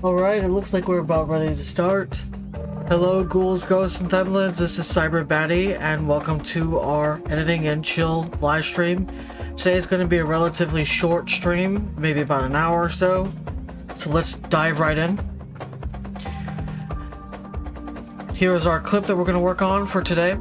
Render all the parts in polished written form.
Alright, it looks like we're about ready to start. Hello, Ghouls, Ghosts, and Themlins. This is Cyber Batty, and welcome to our Editing and Chill live stream. Today is going to be a relatively short stream, maybe about an hour or so. So let's dive right in. Here is our clip that we're going to work on for today.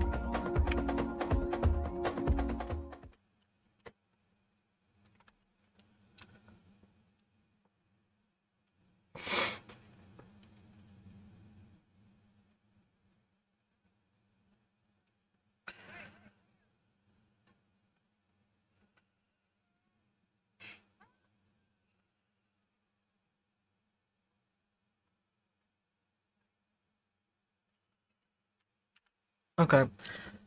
Okay,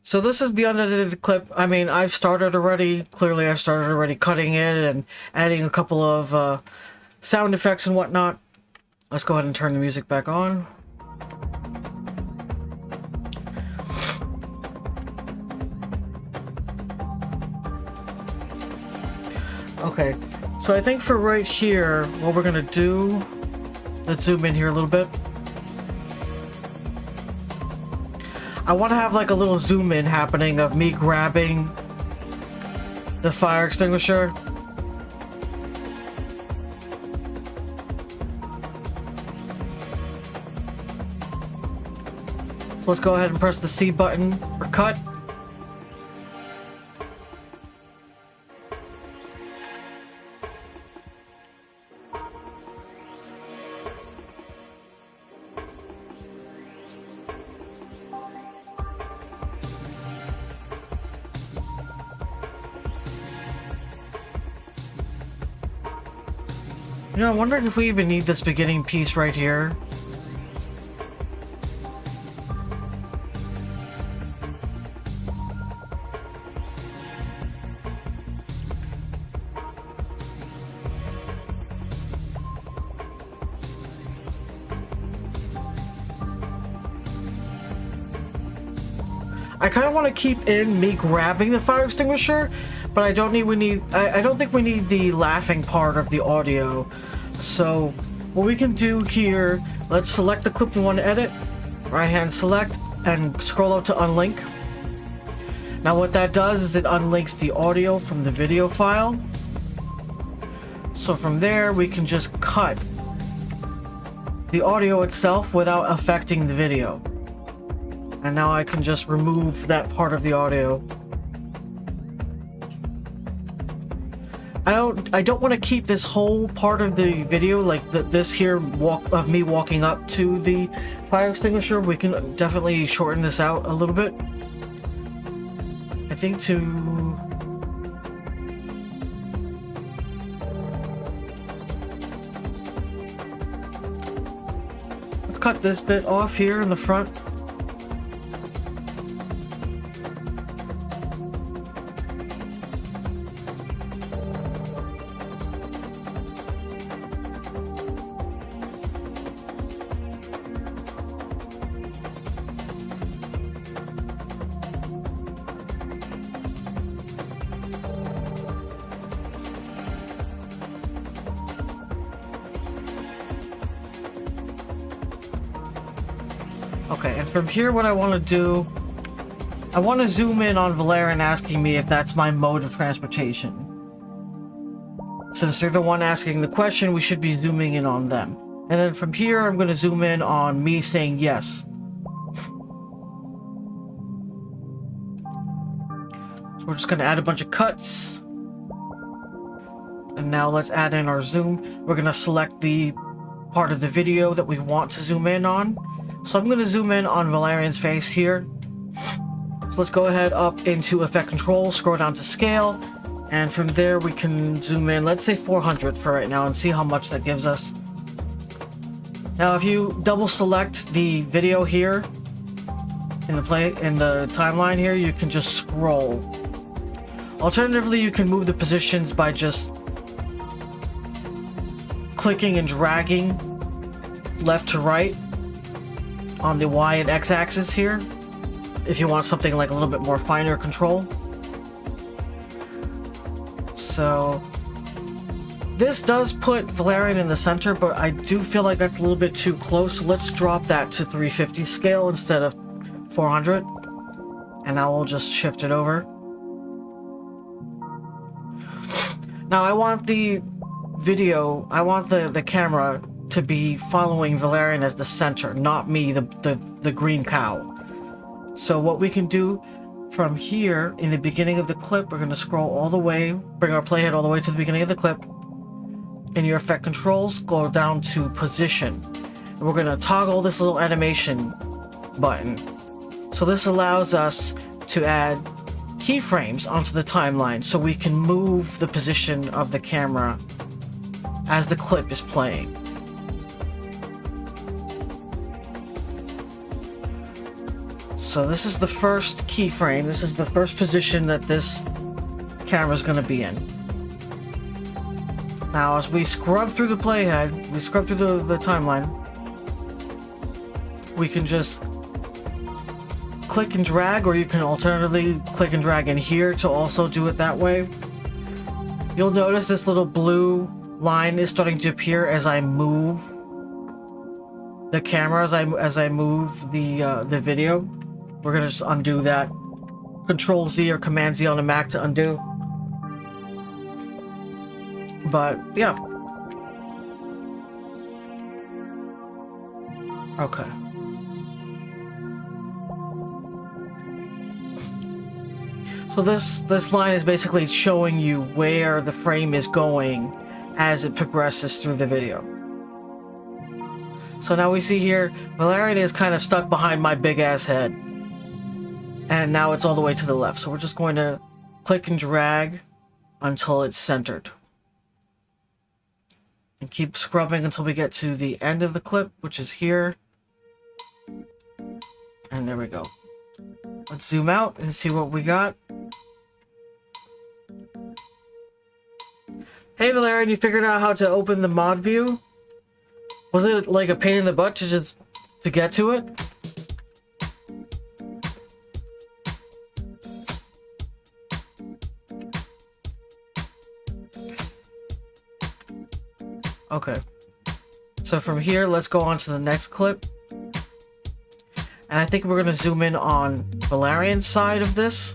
so this is the unedited clip. I mean, I've started already. Clearly, I've started already cutting it and adding a couple of sound effects and whatnot. Let's go ahead and turn the music back on. Okay, so I think for right here, what we're gonna do, let's zoom in here a little bit. I want to have like a little zoom in happening of me grabbing the fire extinguisher. So let's go ahead and press the C button for cut. You know, I'm wondering if we even need this beginning piece right here. I kind of want to keep in me grabbing the fire extinguisher, but I don't think we need the laughing part of the audio. So what we can do here, let's select the clip we want to edit, right hand select, and scroll out to unlink. Now what that does is it unlinks the audio from the video file. So from there we can just cut the audio itself without affecting the video. And now I can just remove that part of the audio. I don't want to keep this whole part of the video, like this here of me walking up to the fire extinguisher. We can definitely shorten this out a little bit. I think let's cut this bit off here in the front. Okay, and from here what I want to do, I want to zoom in on Valerian asking me if that's my mode of transportation. Since they're the one asking the question, we should be zooming in on them. And then from here, I'm going to zoom in on me saying yes. So we're just going to add a bunch of cuts. And now let's add in our zoom. We're going to select the part of the video that we want to zoom in on. So I'm going to zoom in on Valerian's face here. So let's go ahead up into Effect Control, scroll down to Scale, and from there we can zoom in, let's say 400 for right now, and see how much that gives us. Now if you double select the video here, in the timeline here, you can just scroll. Alternatively, you can move the positions by just clicking and dragging left to right on the Y and X axis here, if you want something like a little bit more finer control. So this does put Valerian in the center, but I do feel like that's a little bit too close. Let's drop that to 350 scale instead of 400. And now we'll just shift it over. Now I want the video, I want the camera to be following Valerian as the center, not me, the green cow. So what we can do from here, in the beginning of the clip, we're going to scroll all the way, bring our playhead all the way to the beginning of the clip. In your effect controls, go down to position. And we're going to toggle this little animation button. So this allows us to add keyframes onto the timeline so we can move the position of the camera as the clip is playing. So this is the first keyframe. This is the first position that this camera is going to be in. Now, as we scrub through the playhead, we scrub through the timeline, we can just click and drag, or you can alternatively click and drag in here to also do it that way. You'll notice this little blue line is starting to appear as I move the camera, as I move the video. We're gonna just undo that. Control Z or Command Z on the Mac to undo. But yeah. Okay. So this line is basically showing you where the frame is going as it progresses through the video. So now we see here, Valerian is kind of stuck behind my big ass head. And now it's all the way to the left. So we're just going to click and drag until it's centered. And keep scrubbing until we get to the end of the clip, which is here. And there we go. Let's zoom out and see what we got. Hey Valerian, you figured out how to open the mod view? Was it like a pain in the butt to get to it? Okay. So from here, let's go on to the next clip. And I think we're going to zoom in on Valerian's side of this.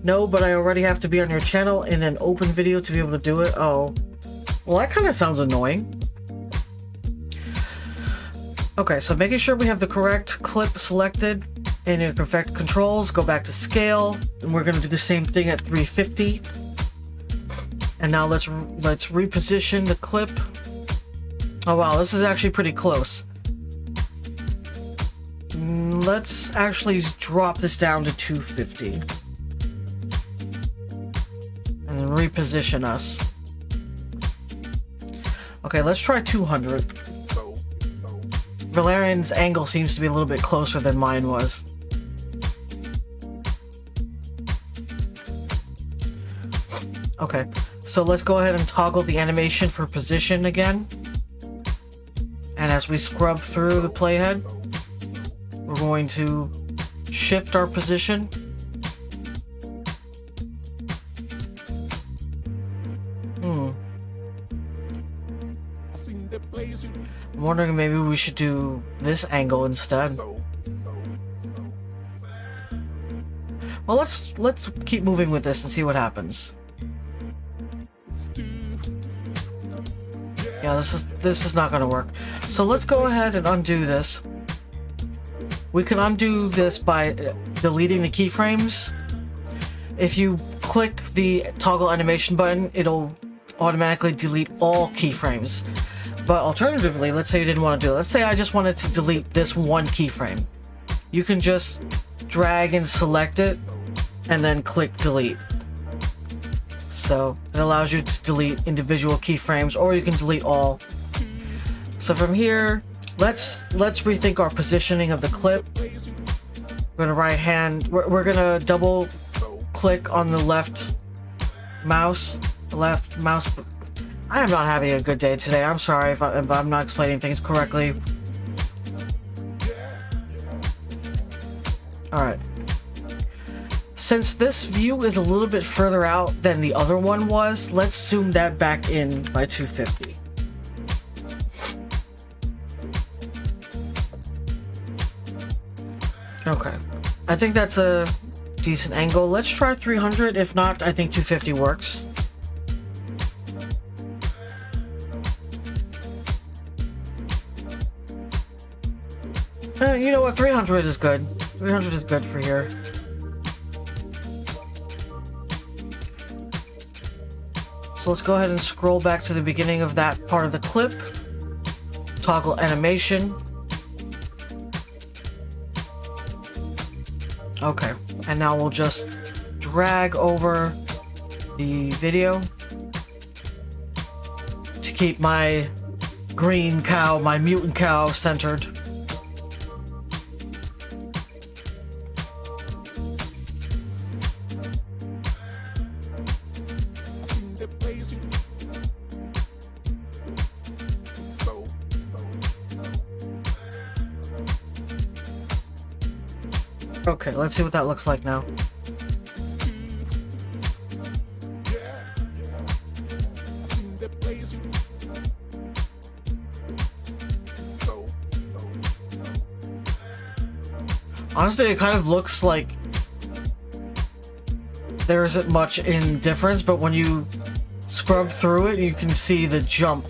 No, but I already have to be on your channel in an open video to be able to do it. Oh. Well, that kind of sounds annoying. Okay, so making sure we have the correct clip selected in your effect controls, go back to scale, and we're going to do the same thing at 350. And now let's reposition the clip. Oh wow, this is actually pretty close. Let's actually drop this down to 250. And then reposition us. Okay, let's try 200. Valerian's angle seems to be a little bit closer than mine was. Okay, so let's go ahead and toggle the animation for position again. And as we scrub through the playhead, we're going to shift our position. I'm wondering maybe we should do this angle instead. Well, let's keep moving with this and see what happens. Yeah, this is not going to work. So let's go ahead and undo this. We can undo this by deleting the keyframes. If you click the toggle animation button, it'll automatically delete all keyframes. But alternatively, let's say you didn't want to do it. Let's say I just wanted to delete this one keyframe. You can just drag and select it and then click delete. So it allows you to delete individual keyframes, or you can delete all. So from here, let's rethink our positioning of the clip. We're gonna we're gonna double click on the left mouse. I am not having a good day today. I'm sorry if I'm not explaining things correctly. Alright. Since this view is a little bit further out than the other one was, let's zoom that back in by 250. Okay, I think that's a decent angle. Let's try 300. If not, I think 250 works. You know what? 300 is good. 300 is good for here. So let's go ahead and scroll back to the beginning of that part of the clip. Toggle animation. Okay, and now we'll just drag over the video to keep my green cow, my mutant cow, centered. Okay, let's see what that looks like now. Honestly, it kind of looks like there isn't much in difference, but when you scrub through it, you can see the jump.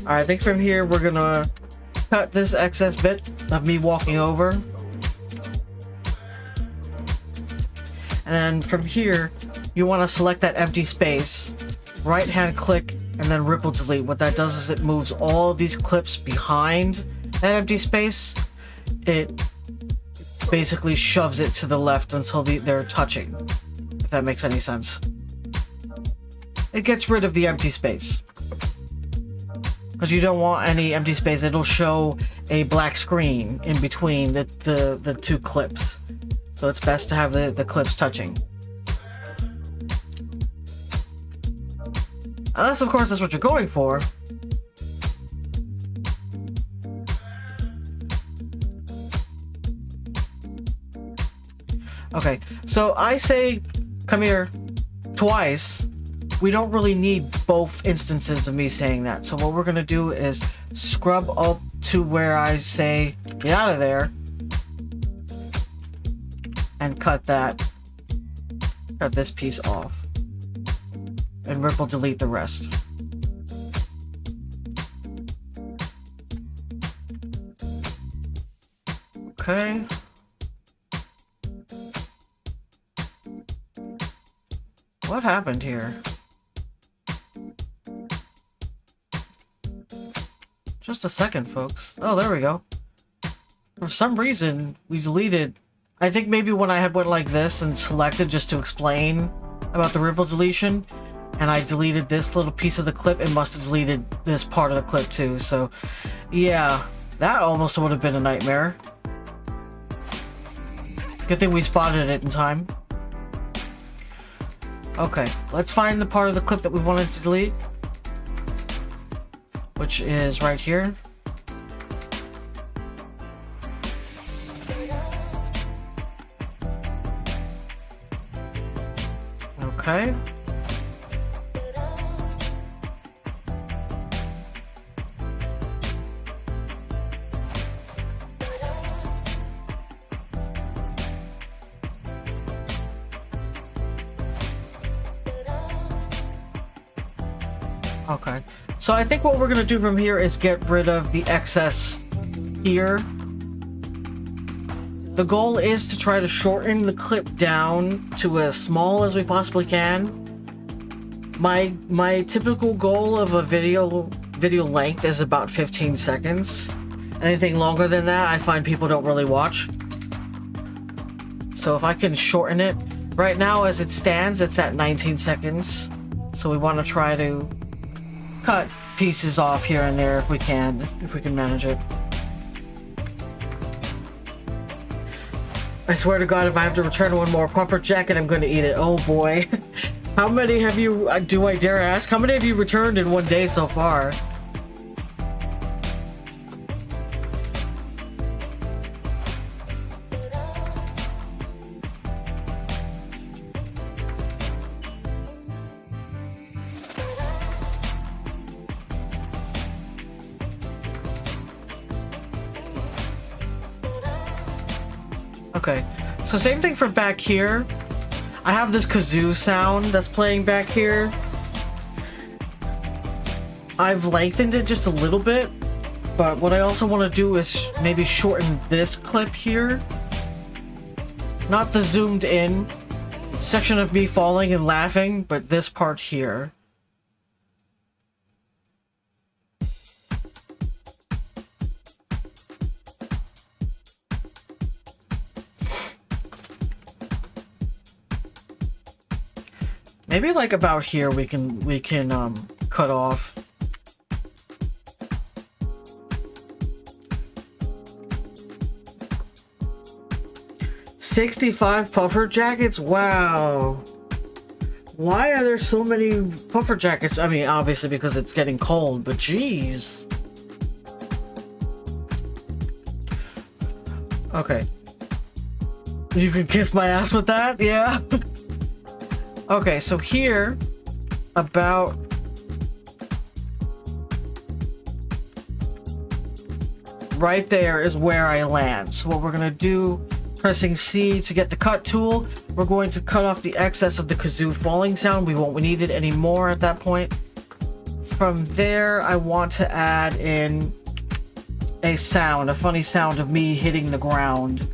Alright, I think from here we're gonna cut this excess bit of me walking over. And then from here, you want to select that empty space, right hand click, and then ripple delete. What that does is it moves all of these clips behind that empty space. It basically shoves it to the left until they're touching, if that makes any sense. It gets rid of the empty space. Because you don't want any empty space. It'll show a black screen in between the two clips. So it's best to have the clips touching. Unless, of course, that's what you're going for. Okay, so I say, come here, twice. We don't really need both instances of me saying that. So what we're gonna do is scrub up to where I say, get out of there. And cut this piece off. And ripple delete the rest. Okay. What happened here? Just a second, folks. Oh, there we go. For some reason, we deleted... I think maybe when I had went like this and selected just to explain about the ripple deletion, and I deleted this little piece of the clip, it must have deleted this part of the clip too. So, yeah, that almost would have been a nightmare. Good thing we spotted it in time. Okay, let's find the part of the clip that we wanted to delete, which is right here. Okay. Okay. So I think what we're going to do from here is get rid of the excess here. The goal is to try to shorten the clip down to as small as we possibly can. My typical goal of a video length is about 15 seconds. Anything longer than that, I find people don't really watch. So if I can shorten it, right now as it stands, it's at 19 seconds. So we want to try to cut pieces off here and there if we can manage it. I swear to God, if I have to return one more puffer jacket, I'm gonna eat it. Oh boy. How many have you, do I dare ask, how many have you returned in one day so far? Okay, so same thing for back here. I have this kazoo sound that's playing back here. I've lengthened it just a little bit, but what I also want to do is maybe shorten this clip here. Not the zoomed in section of me falling and laughing, but this part here. Maybe like about here we can cut off. $65 puffer jackets? Wow. Why are there so many puffer jackets? I mean, obviously because it's getting cold, but geez. Okay. You can kiss my ass with that? Yeah. Okay, so here, about right there is where I land. So what we're gonna do, pressing C to get the cut tool, we're going to cut off the excess of the kazoo falling sound. We won't need it anymore at that point. From there, I want to add in a sound, a funny sound of me hitting the ground.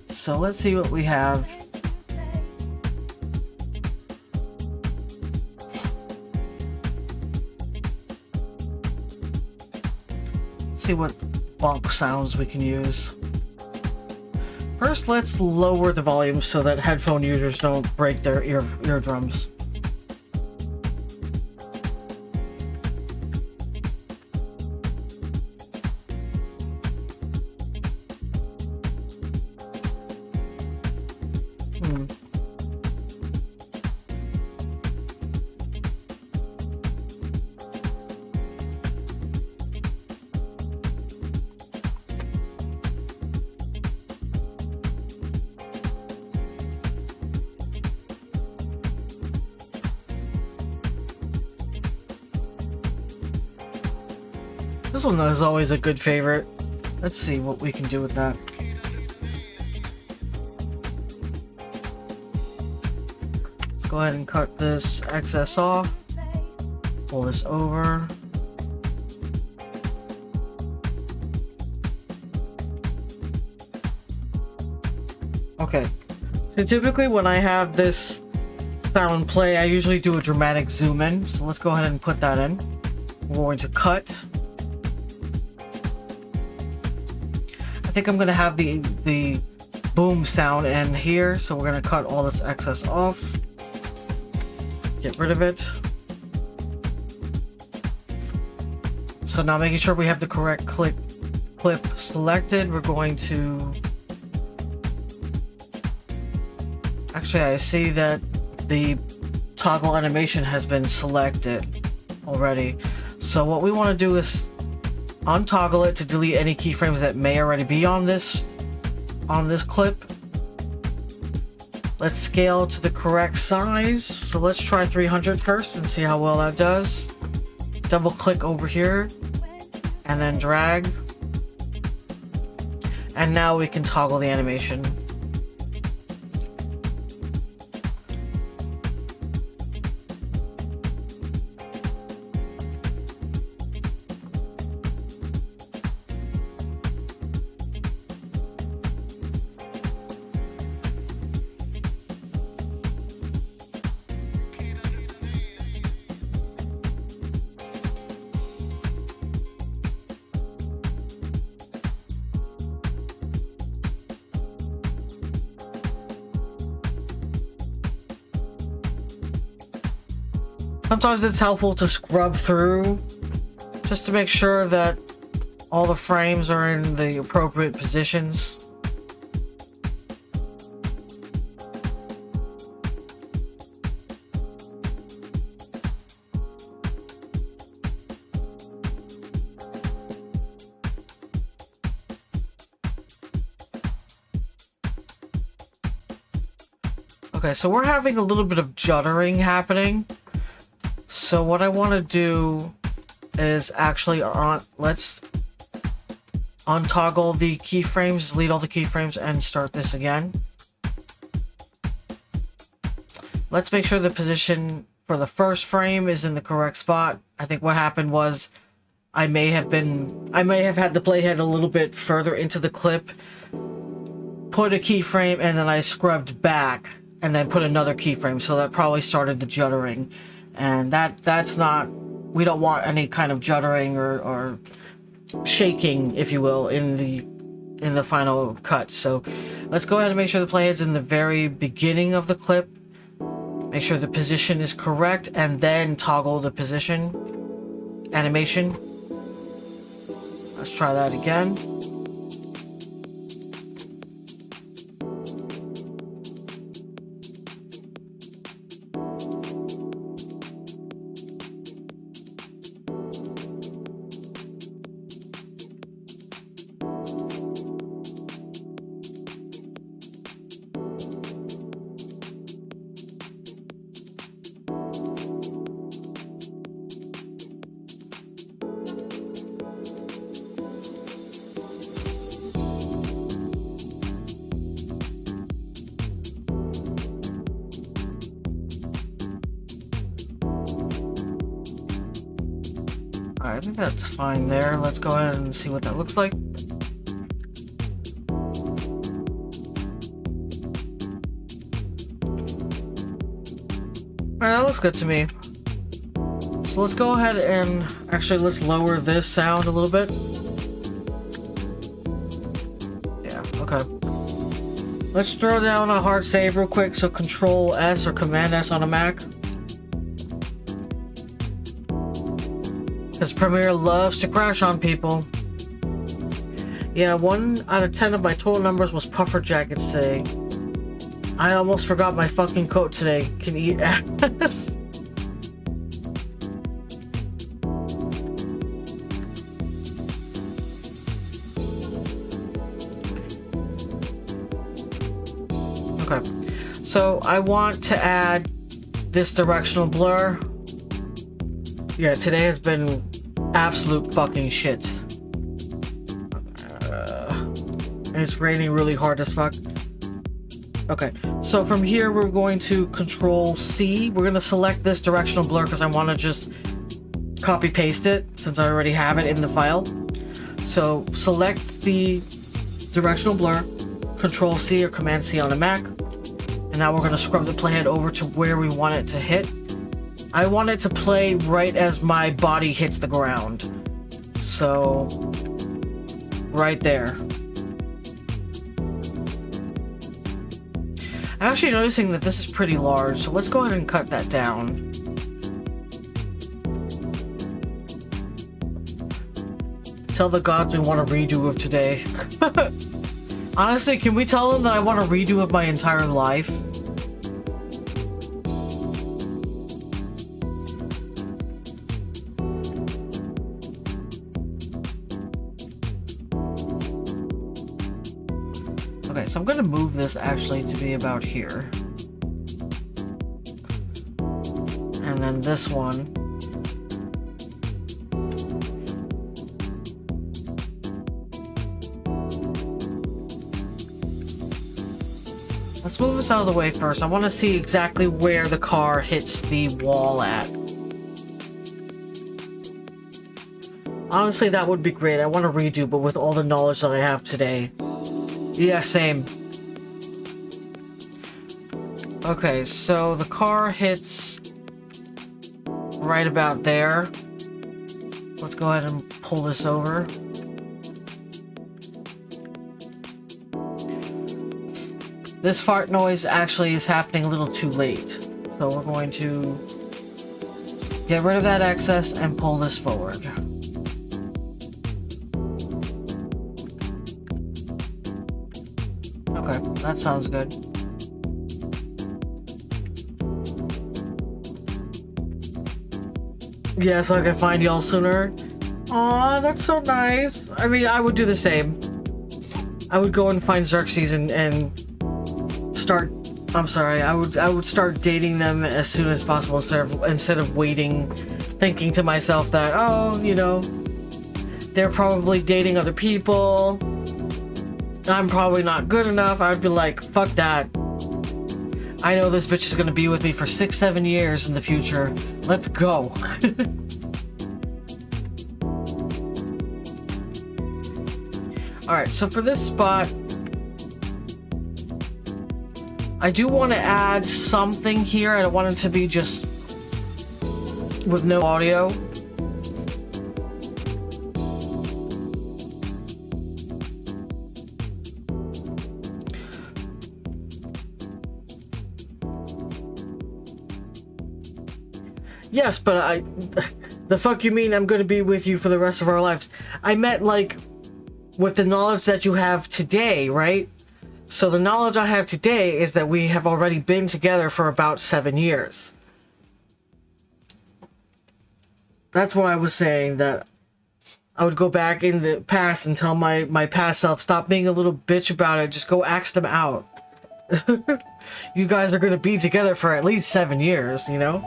So let's see what we have. See what bonk sounds we can use. First, let's lower the volume so that headphone users don't break their eardrums. This one is always a good favorite. Let's see what we can do with that. Let's go ahead and cut this excess off. Pull this over. Okay. So typically when I have this sound play, I usually do a dramatic zoom in. So let's go ahead and put that in. We're going to cut. I think I'm going to have the boom sound in here, so we're going to cut all this excess off. Get rid of it. So now making sure we have the correct clip selected, we're going to... Actually, I see that the toggle animation has been selected already. So what we want to do is untoggle it to delete any keyframes that may already be on this clip. Let's scale to the correct size. So let's try 300 first and see how well that does. Double click over here and then drag. And now we can toggle the animation. Sometimes it's helpful to scrub through just to make sure that all the frames are in the appropriate positions. Okay, so we're having a little bit of juddering happening. So what I want to do is actually let's untoggle the keyframes, delete all the keyframes, and start this again. Let's make sure the position for the first frame is in the correct spot. I think what happened was I may have had the playhead a little bit further into the clip, put a keyframe, and then I scrubbed back and then put another keyframe, so that probably started the juddering. And that's not, we don't want any kind of juddering or shaking, if you will, in the final cut. So let's go ahead and make sure the playhead's in the very beginning of the clip. Make sure the position is correct, and then toggle the position animation. Let's try that again. Alright, I think that's fine there. Let's go ahead and see what that looks like. Alright, that looks good to me. So let's go ahead and actually let's lower this sound a little bit. Yeah, okay. Let's throw down a hard save real quick. So Control S or Command S on a Mac. Because Premiere loves to crash on people. Yeah, 1 out of 10 of my total numbers was puffer jackets today. I almost forgot my fucking coat today. Can eat ass. Okay. So I want to add this directional blur. Yeah, today has been absolute fucking shit. It's raining really hard as fuck. Okay, so from here we're going to Control C. We're gonna select this directional blur because I want to just copy paste it since I already have it in the file. So select the directional blur, Control C or Command C on a Mac, and now we're gonna scrub the playhead over to where we want it to hit. I want it to play right as my body hits the ground. So, right there. I'm actually noticing that this is pretty large, so let's go ahead and cut that down. Tell the gods we want a redo of today. Honestly, can we tell them that I want a redo of my entire life? Okay, so I'm gonna move this actually to be about here. And then this one. Let's move this out of the way first. I want to see exactly where the car hits the wall at. Honestly, that would be great. I want to redo, but with all the knowledge that I have today. Yeah, same. Okay, so the car hits right about there. Let's go ahead and pull this over. This fart noise actually is happening a little too late. So we're going to get rid of that excess and pull this forward. Okay, that sounds good. Yeah, so I can find y'all sooner. Aw, that's so nice. I mean, I would do the same. I would go and find Xerxes and start I'm sorry. I would start dating them as soon as possible instead of waiting, thinking to myself that, oh, you know, they're probably dating other people. I'm probably not good enough. I'd be like, fuck that. I know this bitch is gonna be with me for 6-7 years in the future. Let's go. Alright, so for this spot, I do want to add something here. I don't want it to be just with no audio. Yes, but the fuck you mean I'm gonna be with you for the rest of our lives? I meant, like, with the knowledge that you have today, right? So the knowledge I have today is that we have already been together for about 7 years. That's what I was saying, that I would go back in the past and tell my past self, stop being a little bitch about it, just go axe them out. You guys are gonna be together for at least 7 years, you know?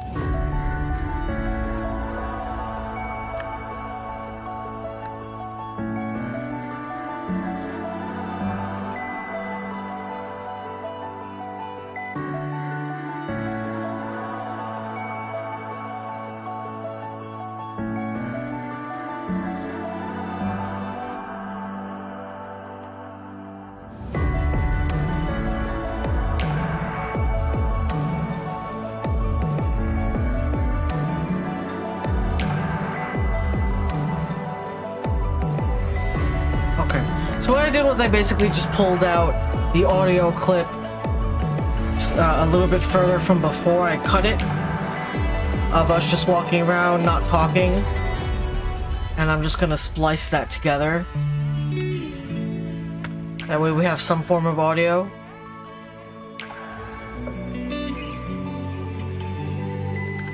So what I did was I basically just pulled out the audio clip a little bit further from before I cut it, of us just walking around, not talking, and I'm just gonna splice that together. That way we have some form of audio.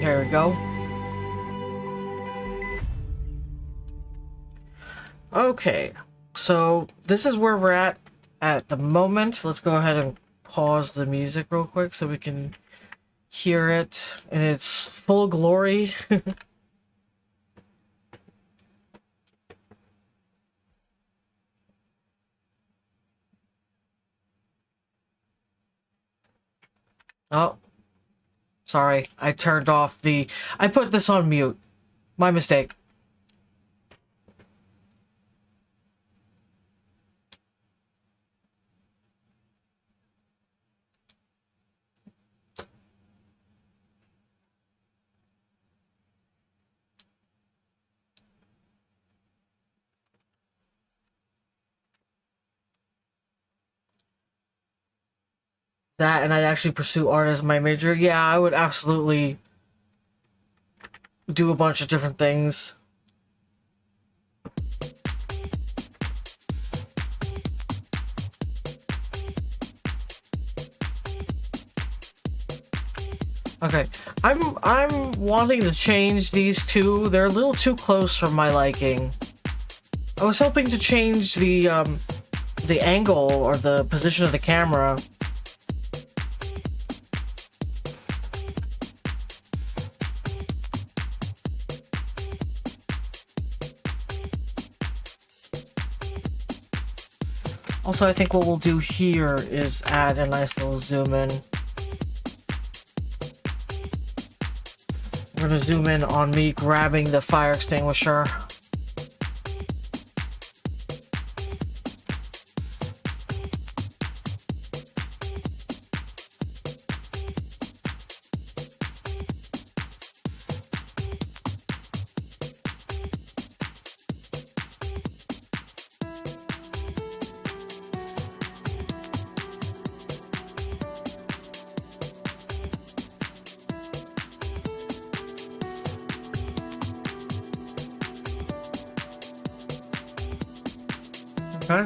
There we go. Okay. So this is where we're at the moment. Let's go ahead and pause the music real quick so we can hear it in its full glory. Oh, sorry. I turned off I put this on mute. My mistake. That, and I'd actually pursue art as my major. Yeah, I would absolutely do a bunch of different things. Okay, I'm wanting to change these two. They're a little too close for my liking. I was hoping to change the angle or the position of the camera. Also, I think what we'll do here is add a nice little zoom in. We're gonna zoom in on me grabbing the fire extinguisher. Okay.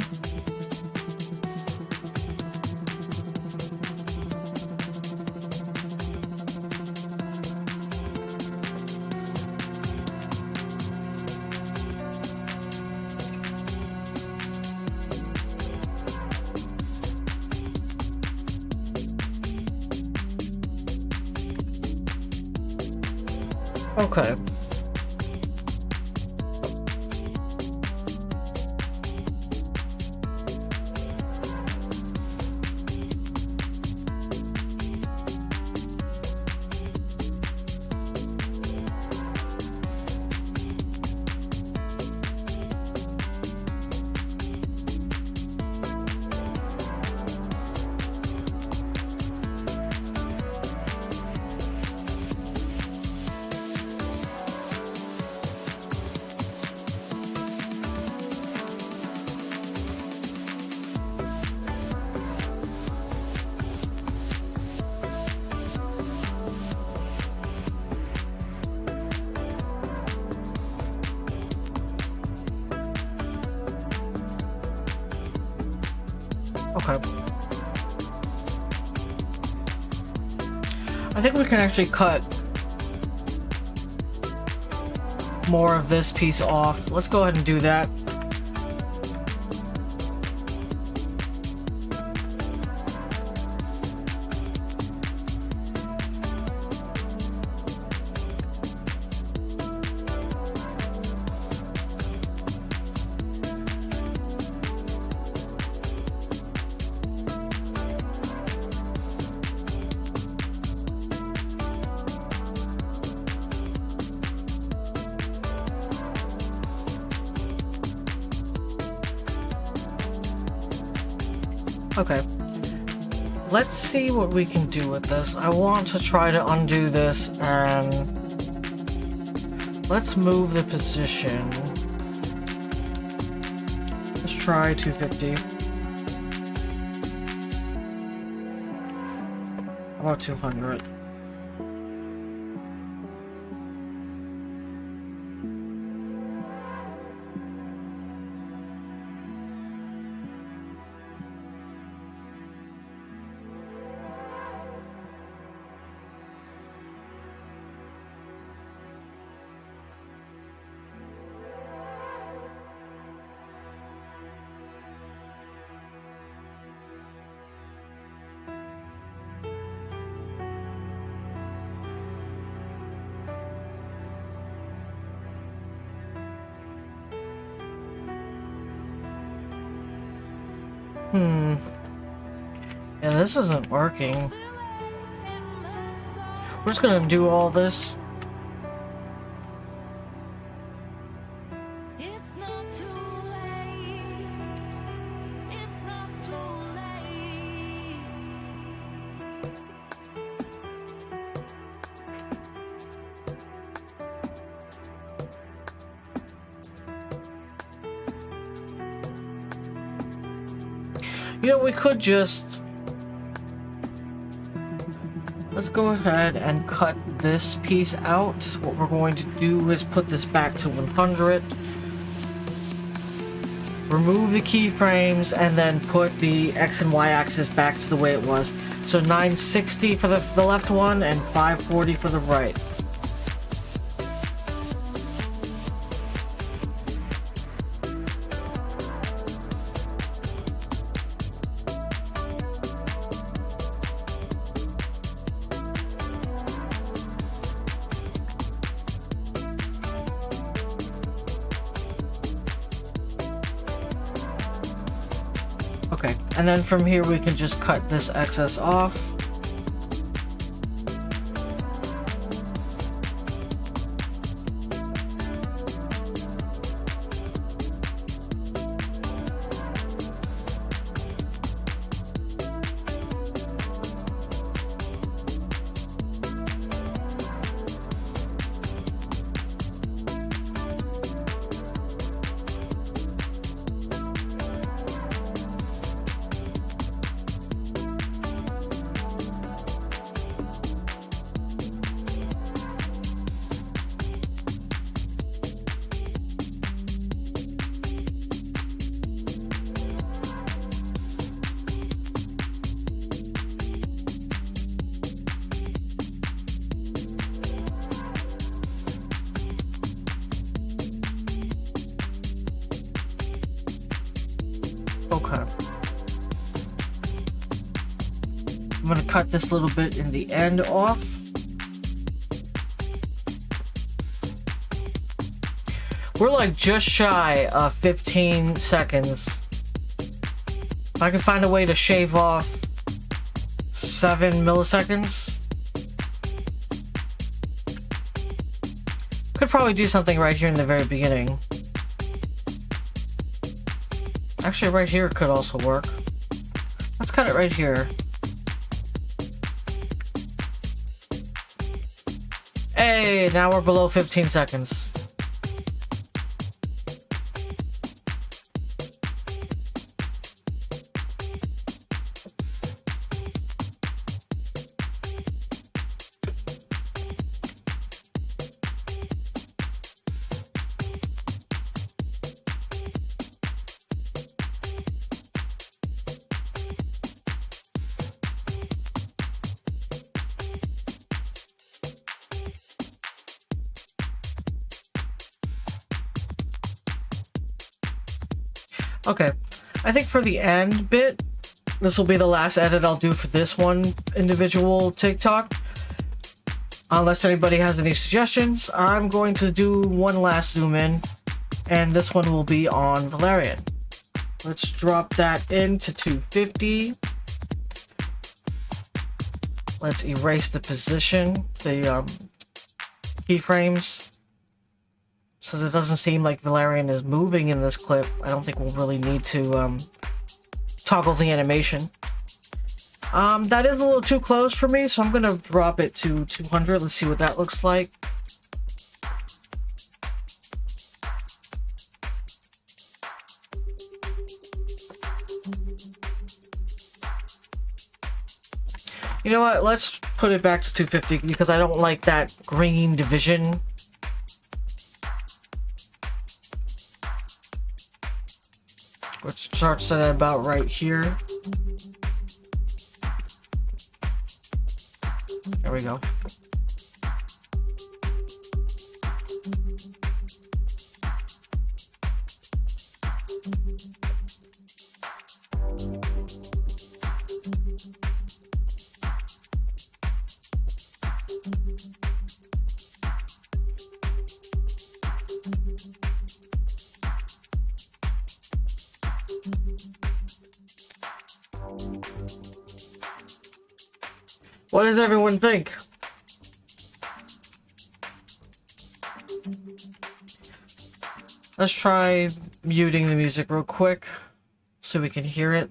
Okay. Okay. I think we can actually cut more of this piece off. Let's go ahead and do that. Okay. Let's see what we can do with this. I want to try to undo this and let's move the position. Let's try 250. How about 200? Yeah, this isn't working. We're just gonna do all this. It's not too late. It's not too late. You know, we could just... Let's go ahead and cut this piece out. What we're going to do is put this back to 100. Remove the keyframes and then put the X and Y axis back to the way it was. So 960 for the left one and 540 for the right. Okay, and then from here we can just cut this excess off. Okay. I'm gonna cut this little bit in the end off. We're like just shy of 15 seconds. If I can find a way to shave off 7 milliseconds. Could probably do something right here in the very beginning. Actually, right here could also work. Let's cut it right here. Hey, now we're below 15 seconds. Okay, I think for the end bit, this will be the last edit I'll do for this one individual TikTok. Unless anybody has any suggestions, I'm going to do one last zoom in, and this one will be on Valerian. Let's drop that into 250. Let's erase the position, the keyframes. Since it doesn't seem like Valerian is moving in this clip, I don't think we'll really need to toggle the animation. That is a little too close for me, so I'm gonna drop it to 200. Let's see what that looks like. You know what? Let's put it back to 250 because I don't like that green division. Which starts at about right here. There we go. What does everyone think? Let's try muting the music real quick so we can hear it.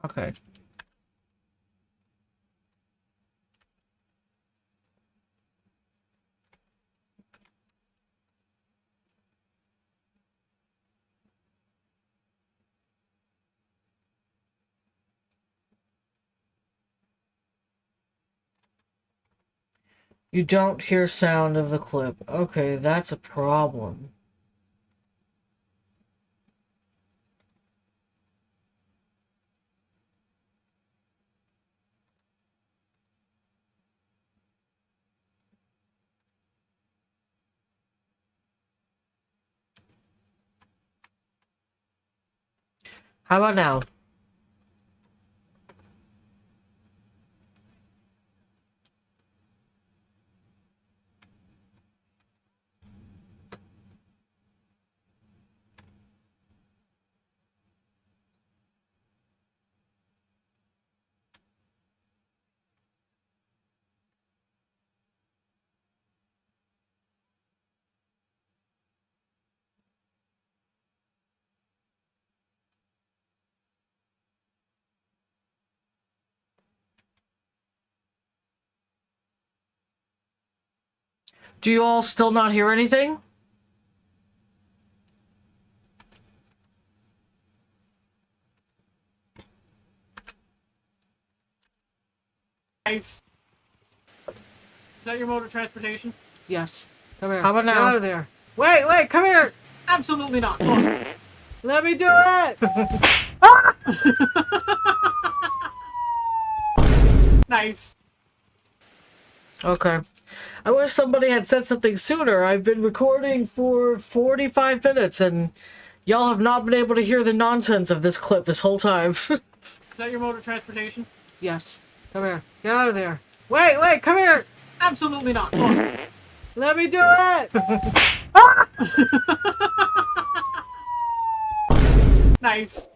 Okay. You don't hear sound of the clip. Okay, that's a problem. How about now? Do you all still not hear anything? Nice. Is that your mode of transportation? Yes. Come here. How about Get now? out of there. Wait, come here! Absolutely not. Let me do it! Nice. Okay. I wish somebody had said something sooner. I've been recording for 45 minutes and y'all have not been able to hear the nonsense of this clip this whole time. Is that your mode of transportation? Yes. Come here. Get out of there. Wait, come here! Absolutely not. Let me do it! Nice. Is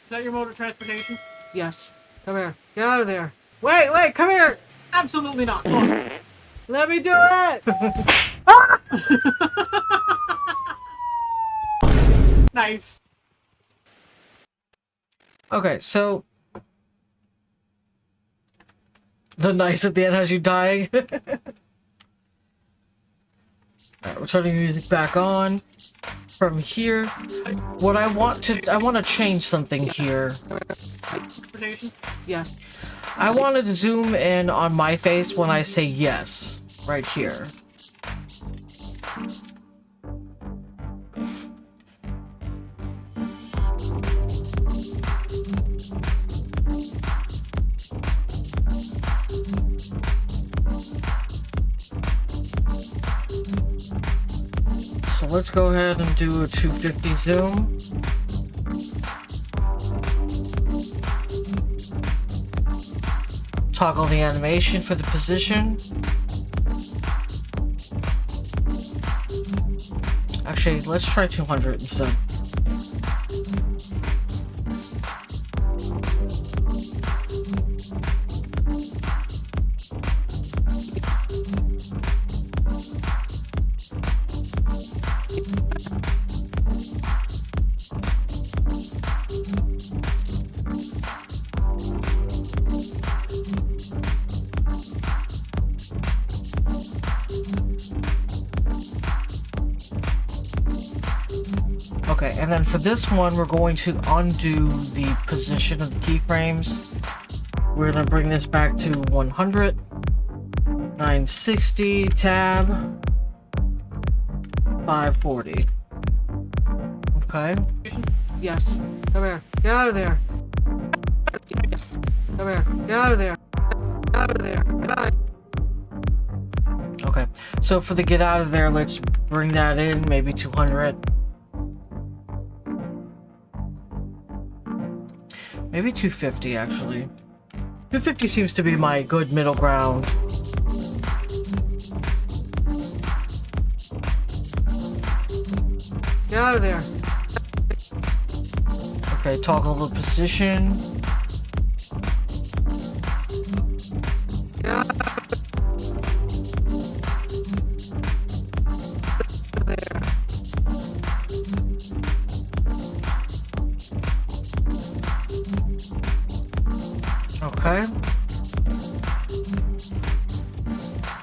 that your mode of transportation? Yes. Come here. Get out of there. Wait, come here! Absolutely not. Let me do it! Nice. Okay, so... The nice at the end has you dying. Alright, we're turning the music back on. From here, I want to change something here. Transportation? Yes. I wanted to zoom in on my face when I say yes. Right here. So let's go ahead and do a 250 zoom. Toggle the animation for the position. Actually, let's try 200 instead. Okay, and then for this one, we're going to undo the position of the keyframes. We're going to bring this back to 100, 960, tab, 540. Okay. Yes. Come here. Get out of there. Come here. Get out of there. Get out of there. Get out. Okay. So for the get out of there, let's bring that in, maybe 200. Maybe 250, actually. 250 seems to be my good middle ground. Get out of there. Okay, toggle the position. Get out of there. Okay.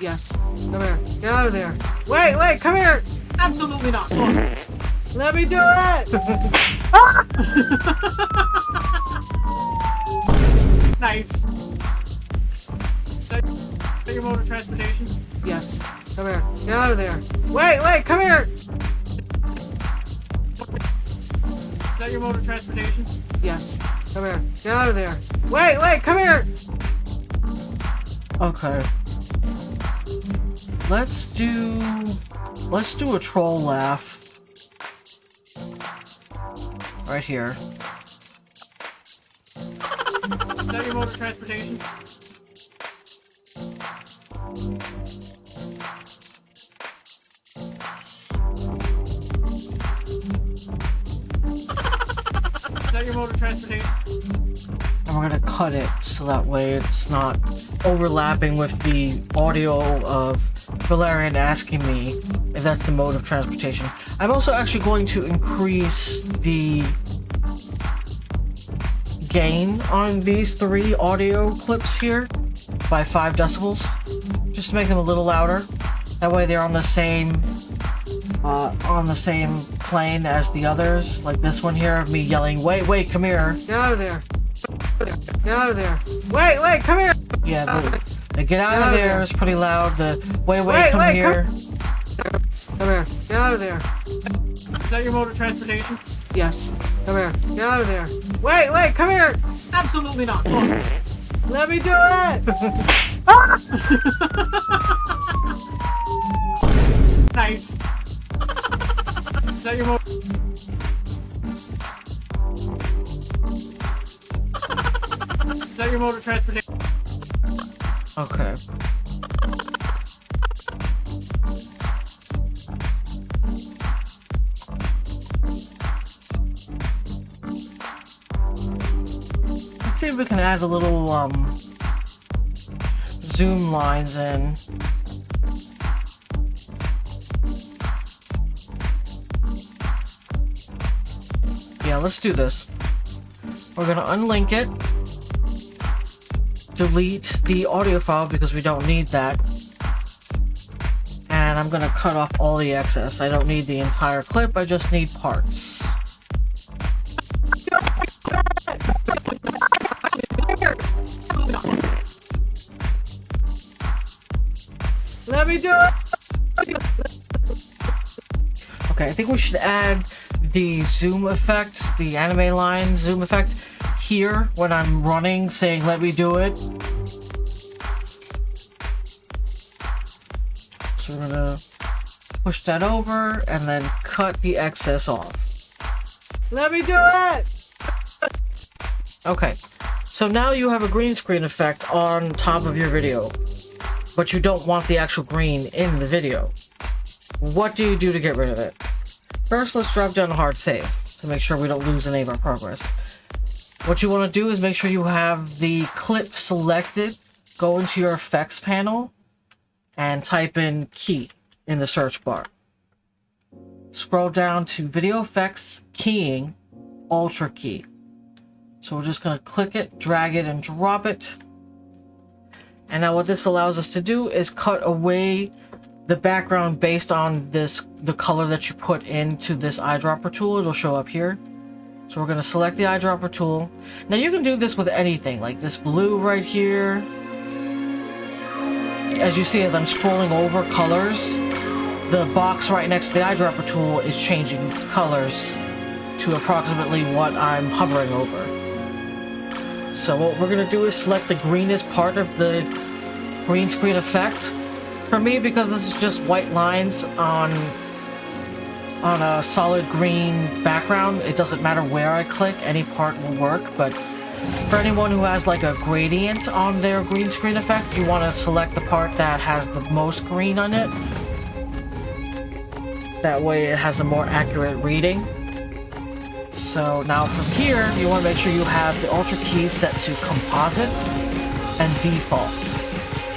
Yes. Come here. Get out of there. Wait, come here! Absolutely not. Let me do it! Nice. Is that your mode of transportation? Yes. Come here. Get out of there. Wait, come here! Is that your mode of transportation? Yes. Come here. Get out of there. Wait, come here! Okay. Let's do a troll laugh. Right here. Is that your mode of transportation? Is that your mode of transportation? And we're gonna cut it so that way it's not overlapping with the audio of Valerian asking me if that's the mode of transportation. I'm also actually going to increase the gain on these three audio clips here by 5 decibels, just to make them a little louder. That way they're on the same plane as the others, like this one here of me yelling, wait, come here. Get out of there. Get out of there. Wait, come here. Yeah, the get out of there is pretty loud. The wait, come here. Get out of there. Is that your mode of transportation? Yes. Come here. Get out of there. Wait, come here! Absolutely not. Let me do it! Nice. Is that your mode? Is that your mode of transportation? Okay. Let's see if we can add a little, zoom lines in. Yeah, let's do this. We're gonna unlink it. Delete the audio file because we don't need that. And I'm gonna cut off all the excess. I don't need the entire clip, I just need parts. Let me do it! Okay, I think we should add the zoom effect, the anime line zoom effect here when I'm running, saying let me do it. So we're gonna push that over and then cut the excess off. Let me do it! Okay, so now you have a green screen effect on top of your video, but you don't want the actual green in the video. What do you do to get rid of it? First, let's drop down a hard save to make sure we don't lose any of our progress. What you want to do is make sure you have the clip selected, go into your effects panel, and type in key in the search bar. Scroll down to video effects, keying, ultra key. So we're just going to click it, drag it, and drop it. And now what this allows us to do is cut away the background based on the color that you put into this eyedropper tool. It'll show up here. So we're going to select the eyedropper tool. Now you can do this with anything, like this blue right here. As you see, as I'm scrolling over colors, the box right next to the eyedropper tool is changing colors to approximately what I'm hovering over. So what we're going to do is select the greenest part of the green screen effect. For me, because this is just white lines on a solid green background, it doesn't matter where I click, any part will work. But for anyone who has like a gradient on their green screen effect, you want to select the part that has the most green on it. That way it has a more accurate reading. So now from here, you want to make sure you have the Ultra key set to composite and default.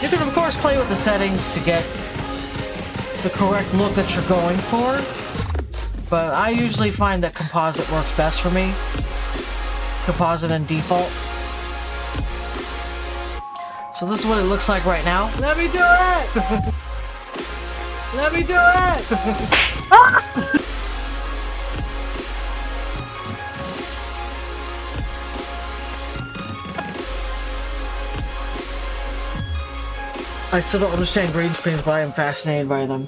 You can of course play with the settings to get the correct look that you're going for, but I usually find that composite works best for me. Composite and default. So this is what it looks like right now. Let me do it! Let me do it! I still don't understand green screens, but I am fascinated by them.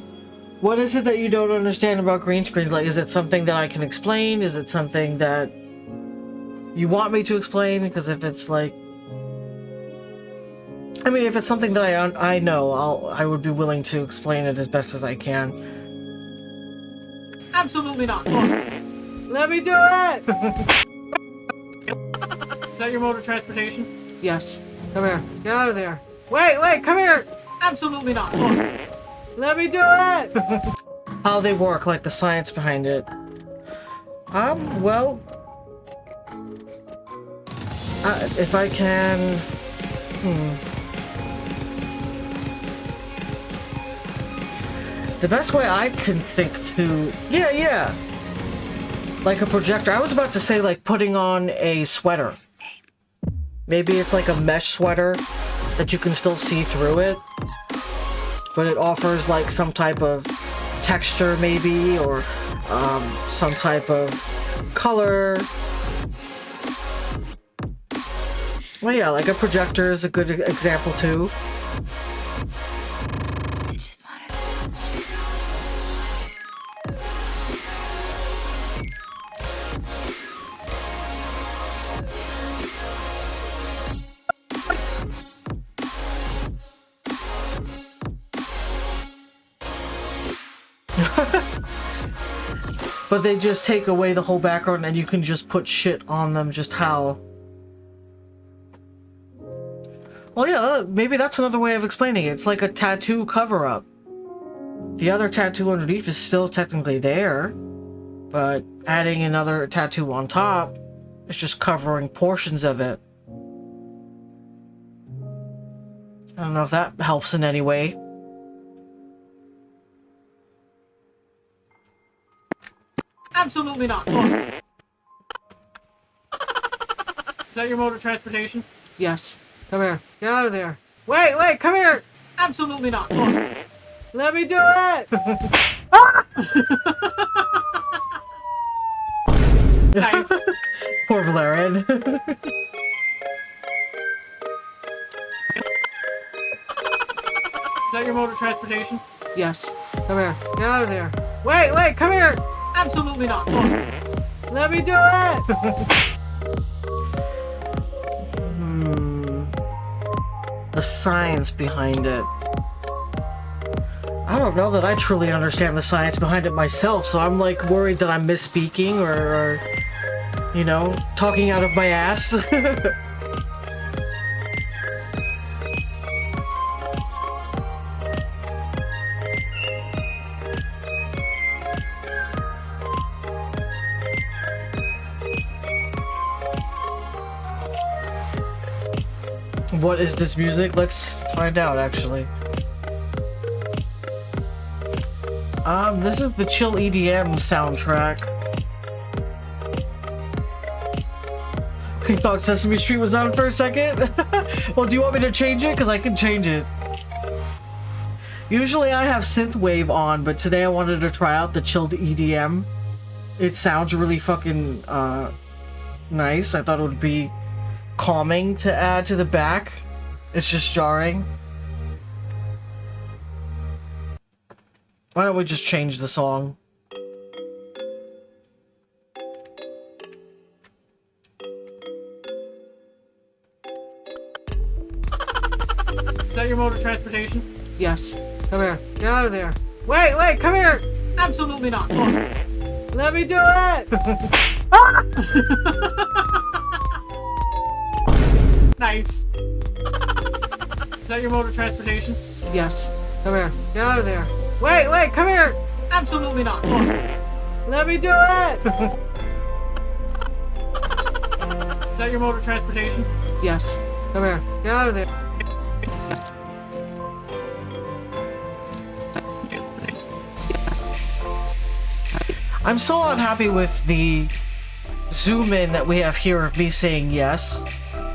What is it that you don't understand about green screens? Like, is it something that I can explain? Is it something that you want me to explain? Because if it's like... I mean, if it's something that I know, I would be willing to explain it as best as I can. Absolutely not. Let me do it! Is that your mode of transportation? Yes. Come here. Get out of there. Wait, come here! Absolutely not. Let me do it! How they work, like the science behind it. Well... if I can... The best way I can think to... Yeah. Like a projector. I was about to say, like, putting on a sweater. Maybe it's like a mesh sweater that you can still see through it, but it offers like some type of texture maybe, or some type of color. Well, yeah, like a projector is a good example too. But they just take away the whole background and you can just put shit on them just how. Well, yeah, maybe that's another way of explaining it. It's like a tattoo cover-up. The other tattoo underneath is still technically there, but adding another tattoo on top is just covering portions of it. I don't know if that helps in any way. Absolutely not. Is that your mode of transportation? Yes. Come here. Get out of there. Wait, come here! Absolutely not. Let me do it! Nice. Poor Valerian. Is that your mode of transportation? Yes. Come here. Get out of there. Wait, come here! Absolutely not. Let me do it! The science behind it. I don't know that I truly understand the science behind it myself, so I'm like worried that I'm misspeaking or you know, talking out of my ass. What is this music? Let's find out, actually. This is the Chill EDM soundtrack. He thought Sesame Street was on for a second? Well, do you want me to change it? Because I can change it. Usually I have synthwave on, but today I wanted to try out the chilled EDM. It sounds really fucking, nice. I thought it would be calming to add to the back. It's just jarring. Why don't we just change the song? Is that your mode of transportation? Yes. Come here. Get out of there. Wait, come here! Absolutely not. Let me do it! Nice. Is that your mode of transportation? Yes. Come here. Get out of there. Wait, come here! Absolutely not. Let me do it! Is that your mode of transportation? Yes. Come here. Get out of there. Yes. I'm still not happy with the zoom in that we have here of me saying yes.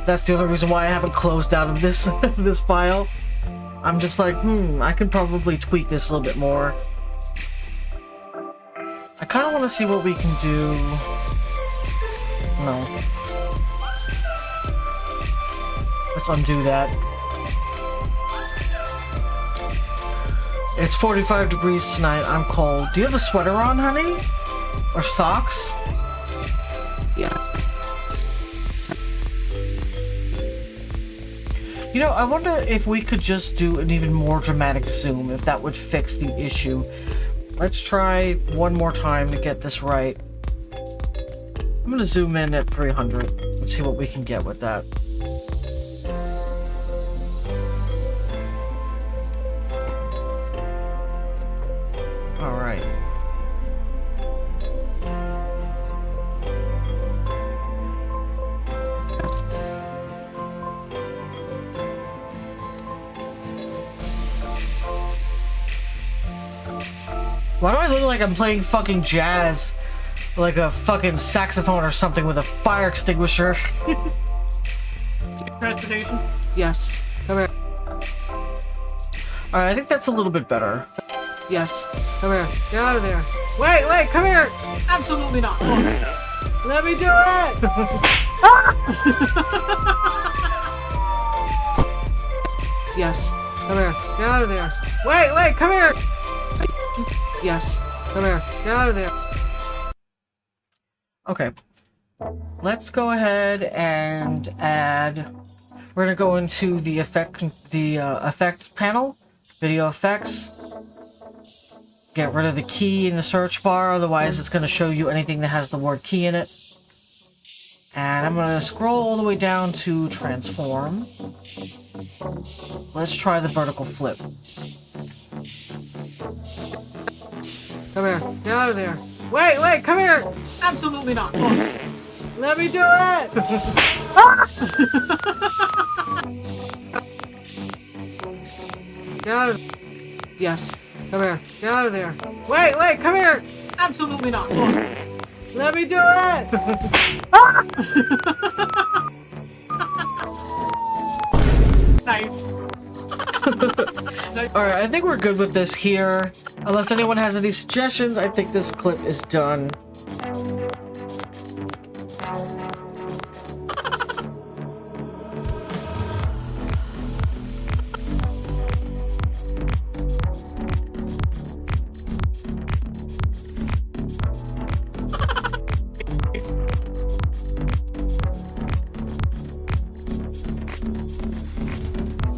That's the only reason why I haven't closed out of this this file. I'm just like, I can probably tweak this a little bit more. I kind of want to see what we can do. No. Let's undo that. It's 45 degrees tonight. I'm cold. Do you have a sweater on, honey? Or socks? Yeah. You know, I wonder if we could just do an even more dramatic zoom, if that would fix the issue. Let's try one more time to get this right. I'm gonna zoom in at 300. Let's see what we can get with that. Alright. Why do I look like I'm playing fucking jazz? Like a fucking saxophone or something with a fire extinguisher? Transportation? Yes. Come here. Alright, I think that's a little bit better. Yes. Come here. Get out of there. Wait, come here! Absolutely not. Let me do it! Yes. Come here. Get out of there. Wait, come here! Yes. Come here. Get out of there. Okay. Let's go ahead and add... We're gonna go into the effects panel. Video effects. Get rid of the key in the search bar, otherwise it's going to show you anything that has the word key in it. And I'm going to scroll all the way down to transform. Let's try the vertical flip. Come here. Get out of there. Wait, come here! Absolutely not. Let me do it! Get out of... Yes. Come here. Get out of there. Wait, come here! Absolutely not. Let me do it! Nice. Alright, I think we're good with this here. Unless anyone has any suggestions, I think this clip is done.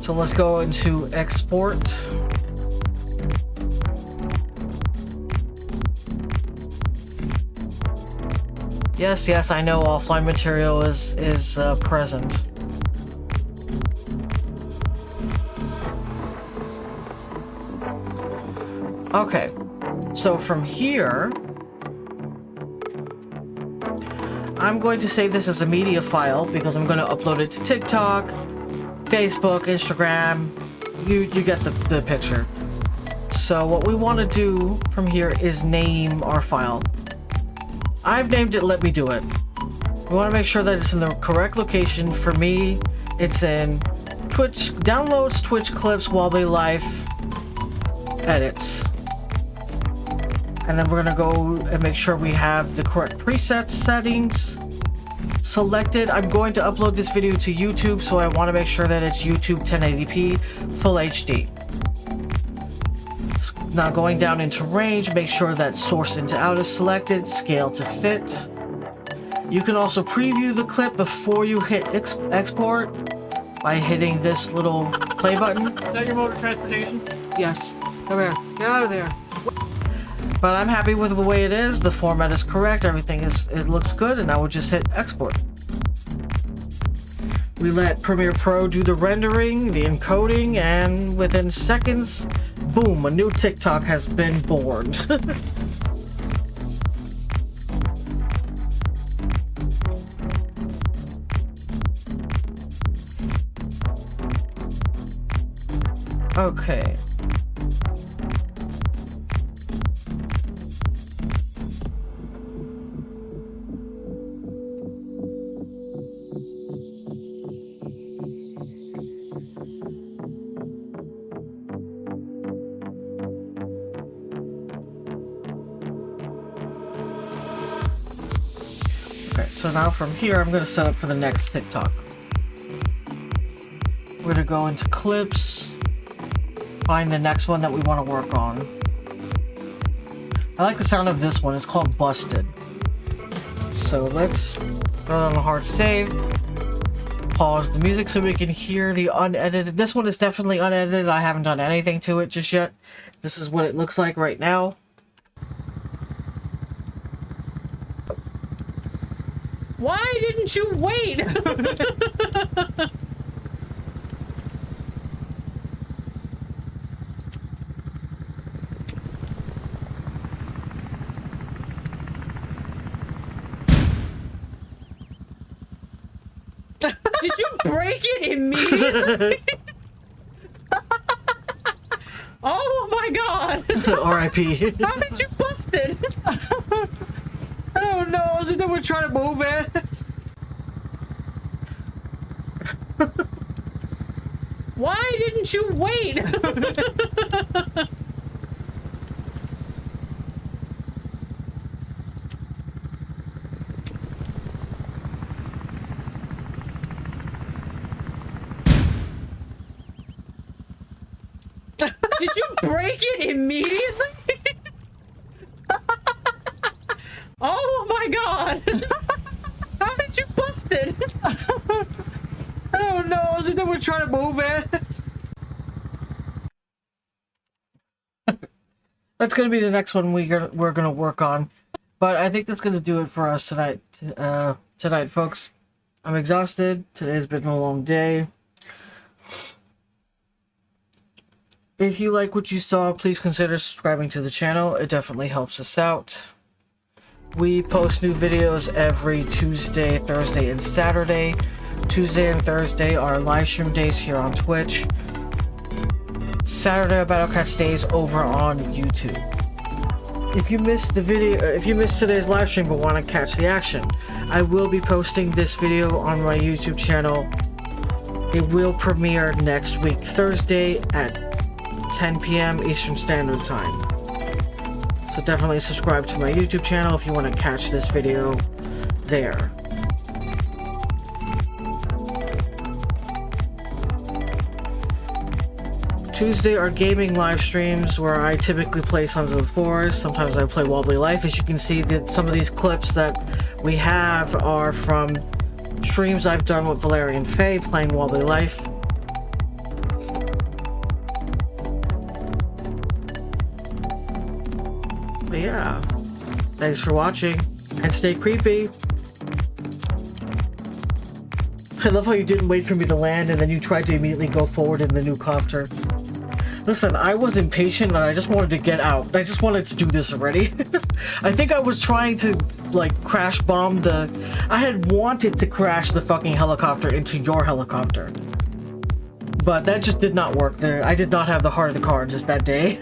So let's go into export. Yes, I know offline material is present. Okay, so from here, I'm going to save this as a media file because I'm going to upload it to TikTok, Facebook, Instagram. You get the picture. So what we want to do from here is name our file. I've named it Let Me Do It. We want to make sure that it's in the correct location. For me, it's in Twitch, downloads, Twitch clips, while they live, edits. And then we're going to go and make sure we have the correct presets settings selected. I'm going to upload this video to YouTube, so I want to make sure that it's YouTube 1080p full HD. Now going down into range, make sure that source into out is selected, scale to fit. You can also preview the clip before you hit export by hitting this little play button. Is that your mode of transportation? Yes. Come here. Get out of there. But I'm happy with the way it is. The format is correct. Everything it looks good, and I will just hit export. We let Premiere Pro do the rendering, the encoding, and within seconds, boom, a new TikTok has been born. Okay. Okay, so now from here, I'm going to set up for the next TikTok. We're going to go into clips, find the next one that we want to work on. I like the sound of this one. It's called Busted. So let's run on a hard save. Pause the music so we can hear the unedited. This one is definitely unedited. I haven't done anything to it just yet. This is what it looks like right now. Why didn't you wait? Did you break it immediately? Oh my god! R.I.P. How did you bust it? I don't know. I was just never trying to move it. Why didn't you wait? Did you break it immediately? Oh my god! How did you bust it? I don't know. I was just never trying to move it. That's gonna be the next one we're gonna work on. But I think that's gonna do it for us tonight. Tonight, folks. I'm exhausted. Today's been a long day. If you like what you saw, please consider subscribing to the channel. It definitely helps us out. We post new videos every Tuesday, Thursday, and Saturday. Tuesday and Thursday are live stream days here on Twitch. Saturday, Battlecat stays over on YouTube. If you missed today's live stream but want to catch the action, I will be posting this video on my YouTube channel. It will premiere next week, Thursday at 10 p.m. Eastern Standard Time. So definitely subscribe to my YouTube channel if you want to catch this video there. Tuesday are gaming live streams where I typically play Sons of the Forest. Sometimes I play Wobbly Life. As you can see, that some of these clips that we have are from streams I've done with Valerian Faye playing Wobbly Life. But yeah, thanks for watching, and stay creepy. I love how you didn't wait for me to land and then you tried to immediately go forward in the new copter. Listen, I was impatient and I just wanted to get out. I just wanted to do this already. I think I was trying to, like, crash bomb the... I had wanted to crash the fucking helicopter into your helicopter. But that just did not work there. I did not have the heart of the cards just that day.